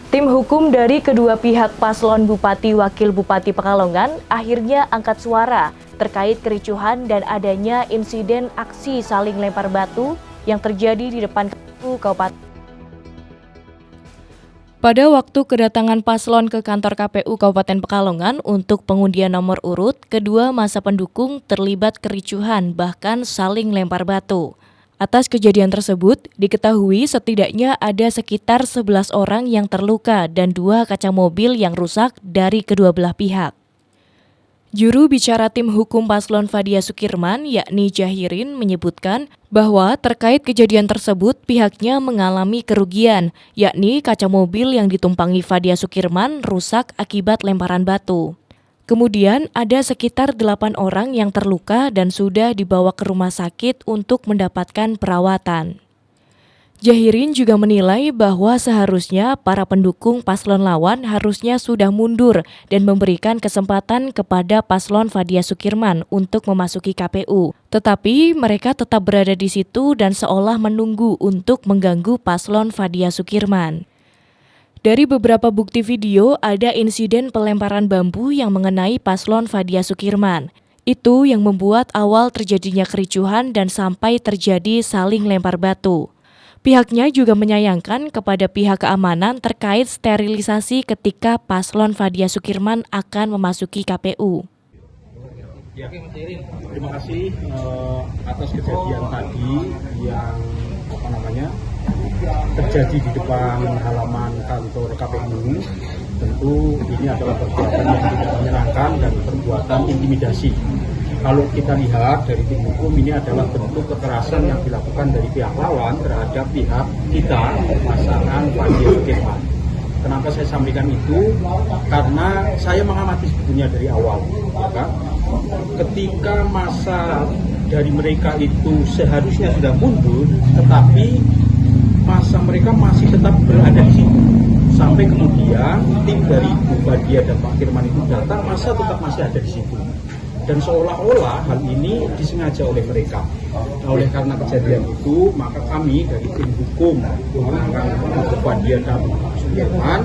Tim hukum dari kedua pihak paslon Bupati Wakil Bupati Pekalongan akhirnya angkat suara terkait kericuhan dan adanya insiden aksi saling lempar batu yang terjadi di depan KPU Kabupaten. Pada waktu kedatangan paslon ke kantor KPU Kabupaten Pekalongan untuk pengundian nomor urut, kedua masa pendukung terlibat kericuhan bahkan saling lempar batu. Atas kejadian tersebut, diketahui setidaknya ada sekitar 11 orang yang terluka dan 2 kaca mobil yang rusak dari kedua belah pihak. Juru bicara tim hukum paslon Fadia Sukirman, yakni Jahirin, menyebutkan bahwa terkait kejadian tersebut pihaknya mengalami kerugian, yakni kaca mobil yang ditumpangi Fadia Sukirman rusak akibat lemparan batu. Kemudian ada sekitar 8 orang yang terluka dan sudah dibawa ke rumah sakit untuk mendapatkan perawatan. Jahirin juga menilai bahwa seharusnya para pendukung paslon lawan harusnya sudah mundur dan memberikan kesempatan kepada paslon Fadia Sukirman untuk memasuki KPU. Tetapi mereka tetap berada di situ dan seolah menunggu untuk mengganggu paslon Fadia Sukirman. Dari beberapa bukti video, ada insiden pelemparan bambu yang mengenai paslon Fadia Sukirman. Itu yang membuat awal terjadinya kericuhan dan sampai terjadi saling lempar batu. Pihaknya juga menyayangkan kepada pihak keamanan terkait sterilisasi ketika paslon Fadia Sukirman akan memasuki KPU. Ya, terima kasih atas kejadian tadi yang terjadi di depan halaman kantor KPU. Tentu ini adalah perbuatan yang tidak menyenangkan dan perbuatan intimidasi. Kalau kita lihat dari tim hukum, ini adalah bentuk kekerasan yang dilakukan dari pihak lawan terhadap pihak kita, pasangan Fadia Sukirman. Kenapa saya sampaikan itu? Karena saya mengamati sebetulnya dari awal, ya kan? Ketika masa dari mereka itu seharusnya sudah mundur, tetapi masa mereka masih tetap berada di situ. Sampai kemudian tim dari Bu Fadia dan Pak Firman itu datang, masa tetap masih ada di situ. Dan seolah-olah hal ini disengaja oleh mereka. Nah, oleh karena kejadian itu, maka kami dari tim hukum Bu Fadia dan Pak Sukirman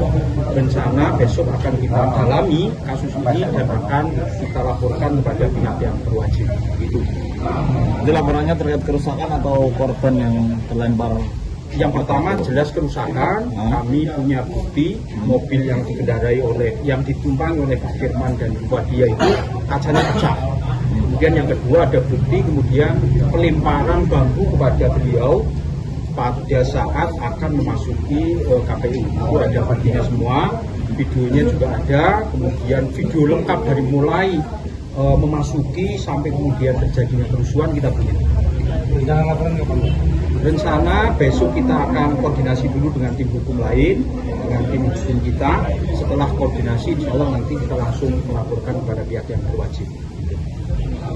rencana besok akan kita dalami kasus ini dan akan kita laporkan kepada pihak yang berwajib. Jadi laporannya terkait kerusakan atau korban yang terlempar? Yang pertama jelas kerusakan. Kami punya bukti mobil yang yang ditumpangi oleh Pak Firman dan Bu Fadia itu kacanya pecah. Kemudian yang kedua ada bukti kemudian pelemparan bambu kepada beliau pada saat akan memasuki KPU. Itu ada buktinya semua, videonya juga ada. Kemudian video lengkap dari mulai memasuki sampai kemudian terjadinya kerusuhan kita punya. Rencana besok kita akan koordinasi dulu dengan tim hukum lain, dengan tim hukum kita. Setelah koordinasi, insya Allah nanti kita langsung melaporkan kepada pihak yang berwajib.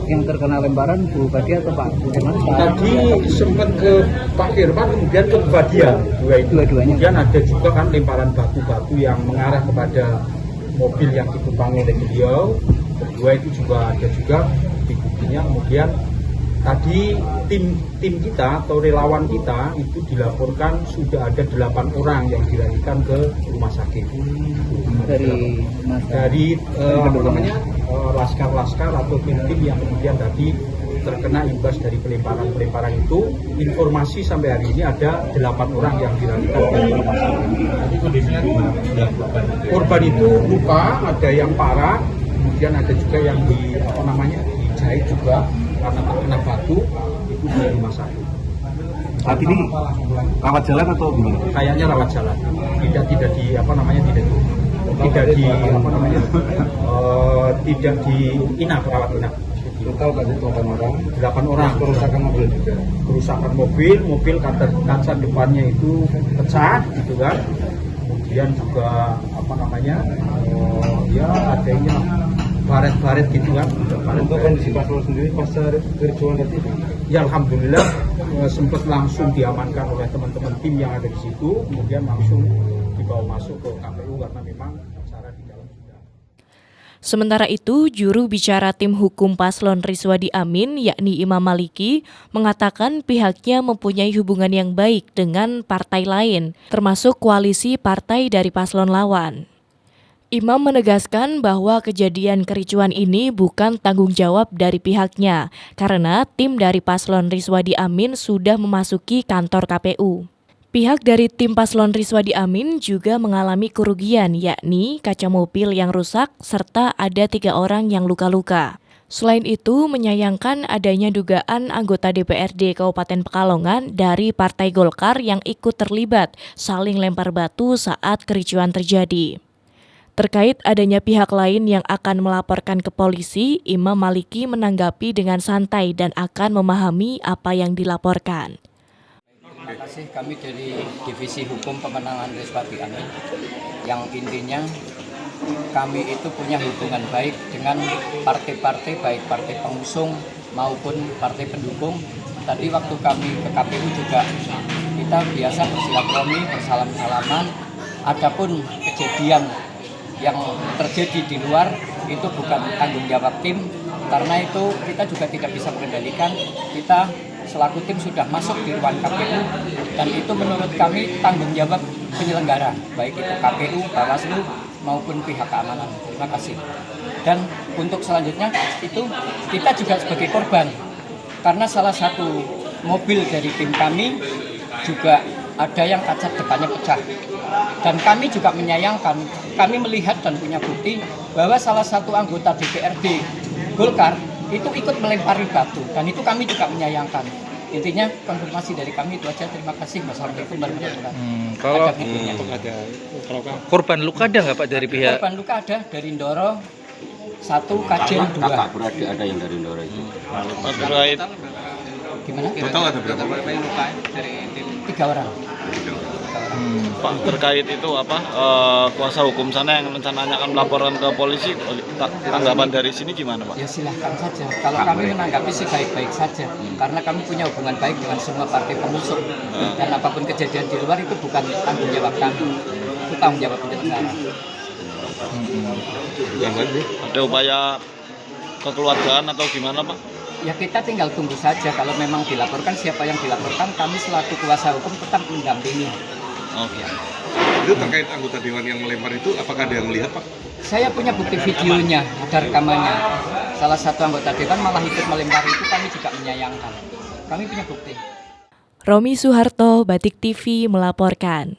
Yang terkena lemparan Bu Fadia atau Pak Firman? Tadi sempat ke Pak Firman, kemudian ke Bu Fadia. Dua-duanya. Kemudian ada juga kan lemparan batu-batu yang mengarah kepada mobil yang ditumpangi oleh beliau. Kedua itu juga ada juga di buktinya. Kemudian tadi tim kita atau relawan kita itu dilaporkan sudah ada 8 orang yang dilarikan ke rumah sakit. Dari laskar-laskar atau tim-tim yang kemudian tadi terkena imbas dari pelemparan itu. Informasi sampai hari ini ada 8 orang yang dilarikan ke rumah sakit. Kondisinya korban itu luka, ada yang parah, kemudian ada juga yang dijahit juga karena terkena batu, itu di rumah sakit. Saat ini rawat jalan atau gimana? Kayaknya rawat jalan, tidak di inap, rawat inap. Total berarti 8 orang. Kerusakan mobil juga. Kerusakan mobil kaca depannya itu pecah, gitu kan. Kemudian juga adanya baret-baret gitu kan. Untuk kondisi paslon sendiri pasca kericuhan tadi? Ya alhamdulillah sempat langsung diamankan oleh teman-teman tim yang ada di situ, kemudian langsung dibawa masuk ke KPU karena memang acara di dalam sudah. Sementara itu, juru bicara tim hukum paslon Rizwadi Amin, yakni Imam Maliki, mengatakan pihaknya mempunyai hubungan yang baik dengan partai lain, termasuk koalisi partai dari paslon lawan. Imam menegaskan bahwa kejadian kericuan ini bukan tanggung jawab dari pihaknya, karena tim dari paslon Rizwadi Amin sudah memasuki kantor KPU. Pihak dari tim paslon Rizwadi Amin juga mengalami kerugian, yakni kaca mobil yang rusak serta ada 3 orang yang luka-luka. Selain itu, menyayangkan adanya dugaan anggota DPRD Kabupaten Pekalongan dari Partai Golkar yang ikut terlibat saling lempar batu saat kericuan terjadi. Terkait adanya pihak lain yang akan melaporkan ke polisi, Imam Maliki menanggapi dengan santai dan akan memahami apa yang dilaporkan. Terima kasih, kami dari Divisi Hukum Pemenangan Rizwadi Amin, yang intinya kami itu punya hubungan baik dengan partai-partai, baik partai pengusung maupun partai pendukung. Tadi waktu kami ke KPU juga kita biasa bersilaturahmi, bersalam-salaman. Adapun kejadian yang terjadi di luar itu bukan tanggung jawab tim, karena itu kita juga tidak bisa mengendalikan. Kita selaku tim sudah masuk di ruang KPU dan itu menurut kami tanggung jawab penyelenggara, baik itu KPU, Bawaslu maupun pihak keamanan. Terima kasih. Dan untuk selanjutnya itu kita juga sebagai korban, karena salah satu mobil dari tim kami juga ada yang kaca depannya pecah. Dan kami juga menyayangkan, kami melihat dan punya bukti bahwa salah satu anggota DPRD Golkar itu ikut melempari batu, dan itu kami juga menyayangkan. Intinya konfirmasi dari kami itu aja. Terima kasih. Wassalamualaikum warahmatullahi wabarakatuh. Kalau korban luka ada nggak Pak dari pihak? Korban luka ada dari Ndoro 1, Kajen 2. Kakak beradik ada yang dari Ndoro itu. Terkait Gimana? Total ada berapa yang luka? 3 orang. Pak, terkait itu apa kuasa hukum sana yang rencananya akan melaporkan ke polisi, tanggapan dari sini gimana Pak? Ya silahkan saja. Kalau kami menanggapi sih baik-baik saja, karena kami punya hubungan baik dengan semua partai pengusung. Dan apapun kejadian di luar itu bukan tanggung jawab kami, itu tanggung jawab penyelenggara. Ada upaya kekeluargaan atau gimana Pak? Ya kita tinggal tunggu saja. Kalau memang dilaporkan, siapa yang dilaporkan, kami selaku kuasa hukum tetap mendampingi. Oke. Itu terkait anggota dewan yang melempar itu, apakah ada yang melihat Pak? Saya punya bukti videonya, ada rekamannya. Salah satu anggota dewan malah ikut melempar itu, kami juga menyayangkan. Kami punya bukti. Romi Suharto, Batik TV melaporkan.